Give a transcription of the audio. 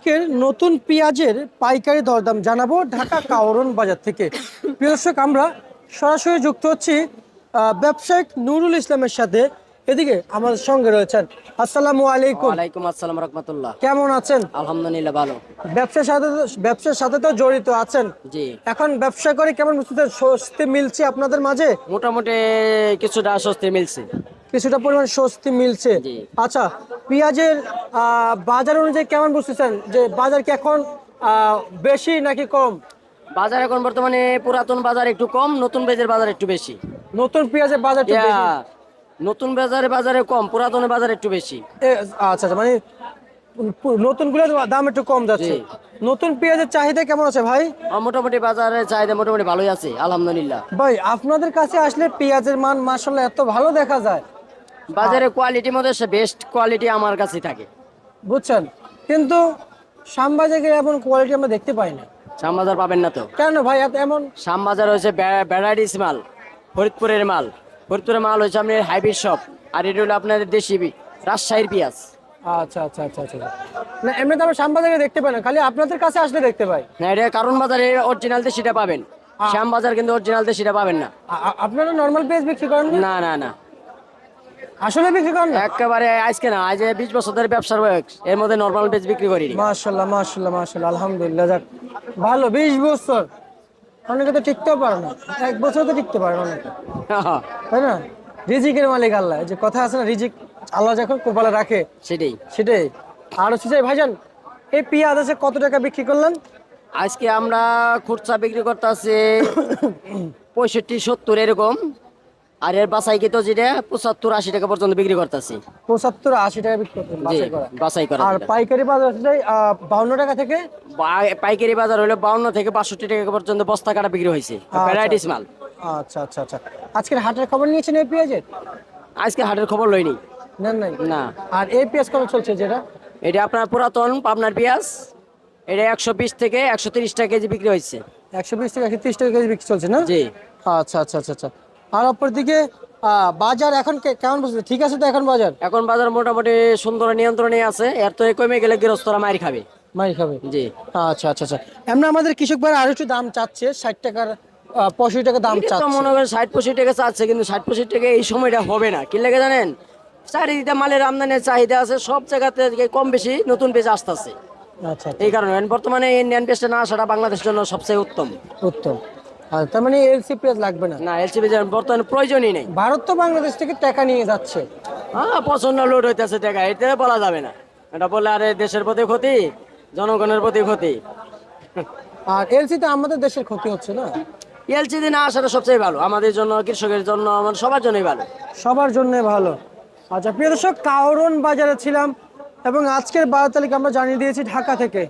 আজকের নতুন পেঁয়াজের পাইকারি দরদাম জানাবো ঢাকা কাওরন বাজার থেকে। প্রিয় দর্শক, আমরা সরাসরি যুক্ত হচ্ছি ব্যবসায়িক নুরুল ইসলামের সাথে। এদিকে আমাদের সঙ্গে রয়েছেন। আসসালামু আলাইকুম। ওয়ালাইকুম আসসালাম রাহমাতুল্লাহ। কেমন আছেন? আলহামদুলিল্লাহ ভালো। ব্যবসার সাথে তো জড়িত আছেন। জি, এখন ব্যবসা করে কেমন বুঝতে স্বস্তি মিলছে আপনাদের মাঝে? মোটামুটি কিছুটা স্বস্তি মিলছে। কিছুটা পরিমাণ স্বস্তি মিলছে। জি। আচ্ছা, পেঁয়াজের বাজার অনুযায়ী কেমন বুঝতেছেন যে বাজার কি এখন বেশি নাকি কম? বাজার এখন বর্তমানে পুরাতন বাজার একটু কম, নতুন পেঁয়াজের বাজার একটু বেশি। নতুন পেঁয়াজের বাজার একটু বেশি। নতুন বাজারে কম, পুরাতনের বাজার একটু বেশি। আচ্ছা আচ্ছা, মানে নতুন গুলোর দাম একটু কম যাচ্ছে। জি। নতুন পেঁয়াজের চাহিদা কেমন আছে ভাই? মোটামুটি বাজারের চাহিদা মোটামুটি ভালোই আছে আলহামদুলিল্লাহ। ভাই, আপনাদের কাছে আসলে পেঁয়াজের মান মাশাআল্লাহ এত ভালো দেখা যায়। বাজারে কোয়ালিটির মধ্যে বেস্ট কোয়ালিটি আমার কাছে থাকে। বুঝছেন, কিন্তু শ্যামবাজারে এমন কোয়ালিটি আমরা দেখতে পাই না। শ্যামবাজার পাবেন না তো। কেন ভাই এমন? শ্যামবাজার হচ্ছে ভ্যারাইটিস মাল, ফরিদপুরের মাল। ফরিদপুরের মাল হচ্ছে আপনার হাইব্রিড শপ, আর এটা হলো আপনাদের দেশি রাজশাহীর পেঁয়াজ। আচ্ছা আচ্ছা আচ্ছা আচ্ছা। না, এমনি তো আমরা শ্যামবাজারে দেখতে পাই না, খালি আপনাদের কাছে আসলে দেখতে পাই। না, এটা কারণ বাজারে অরিজিনাল দেশিটা পাবেন, শ্যামবাজার কিন্তু অরিজিনাল দেশিটা পাবেন না। আপনারা নর্মাল পেঁয়াজ বিক্রি করেন না? না না না, আসলে বিক্রি করেন না? একেবারে আজকে না, আজ 20 বছর ধরে ব্যবসার বয়স, এর মধ্যে নর্মাল পেঁয়াজ বিক্রি করিনি। মাশাআল্লাহ মাশাআল্লাহ মাশাআল্লাহ, আলহামদুলিল্লাহ, যাক ভালো। 20 বছর অনেকে তো টিকতেও পারে না, 1 বছর তো টিকতে পারে না অনেকে, তাই না? রিজিকের মালিক আল্লাহ, এই যে কথা আছে না, রিজিক আল্লাহ যখন কপালে রাখে সেটাই। সেটাই। আর হচ্ছে যে ভাইজান, এই পেঁয়াজ আছে কত টাকা বিক্রি করলেন? আজকে আমরা খুচরা বিক্রি করতে আছে 65-70 এরকম, আর এর বাসাই তো যেটা 75-80 টাকা পর্যন্ত বিক্রি করতেছি। 75-80 টাকা বিক্রি করতেন জি, বাছাই করা। বাছাই করা আর যেটা। পাইকারি বাজার হচ্ছে 52 টাকা থেকে। পাইকারি বাজার হলো 52 থেকে 62 টাকা পর্যন্ত বস্তা কাটা বিক্রি হয়েছে, ভ্যারাইটিস মাল। আচ্ছা আচ্ছা আচ্ছা। আজকের হাটের খবর নিয়েছেন এই পেঁয়াজের? আজকে হাটের খবর লইনি। নেন নাই? না, আর এই পেঁয়াজ কত চলছে যেটা? এটা আপনার পুরাতন পাবনার পেঁয়াজ, এটা 120 থেকে 130 টাকা কেজি বিক্রি হয়েছে। 120 থেকে 130 টাকা কেজি বিক্রি চলছে না? জি। আচ্ছা আচ্ছা আচ্ছা আচ্ছা। আর অপরদিকে বাজার এখন কেমন বুঝছে? ঠিক আছে তো এখন বাজার? এখন বাজার মোটামুটি সুন্দর নিয়ন্ত্রণে আছে, এর তো কমে গেলে গৃহস্থরা মার খাবে। মাই খাবে। জি। আচ্ছা আচ্ছা আচ্ছা। এমনি আমাদের কৃষক ভাই আর একটু দাম চাচ্ছে, 60 টাকার 65 টাকা দাম এটা তো চাচ্ছে। মনে করেন 60-65 টাকা চাচ্ছে, কিন্তু 60-65 টাকা এই সময়টা হবে না। কি লাগে জানেন? চারিদিকে মালের আমদানির চাহিদা আছে, সব জায়গাতে কম বেশি নতুন পেঁয়াজ আসতেছে। আচ্ছা আচ্ছা, এই কারণে বর্তমানে ইন্ডিয়ান পেঁয়াজটা না আসাটা বাংলাদেশের জন্য সবচেয়ে উত্তম। উত্তম। আর তার মানে এলসি পেঁয়াজ লাগবে না? না, এলসি পেঁয়াজ বর্তমানে প্রয়োজনই নেই। ভারত তো বাংলাদেশ থেকে টাকা নিয়ে যাচ্ছে। হ্যাঁ, প্রচন্ড লোড হইতেছে টাকা, এটা বলা যাবে না। এটা বললে আরে দেশের প্রতি ক্ষতি, জনগণের প্রতি ক্ষতি। আর এলসি তে আমাদের দেশের ক্ষতি হচ্ছে না? এলসি না আসাটা সবচেয়ে ভালো আমাদের জন্য, কৃষকের জন্য, আমার সবার জন্যই ভালো। সবার জন্য ভালো। আচ্ছা প্রিয় দর্শক, কাওরন বাজারে ছিলাম এবং আজকের বাজার তালিকা আমরা জানিয়ে দিয়েছি ঢাকা থেকে।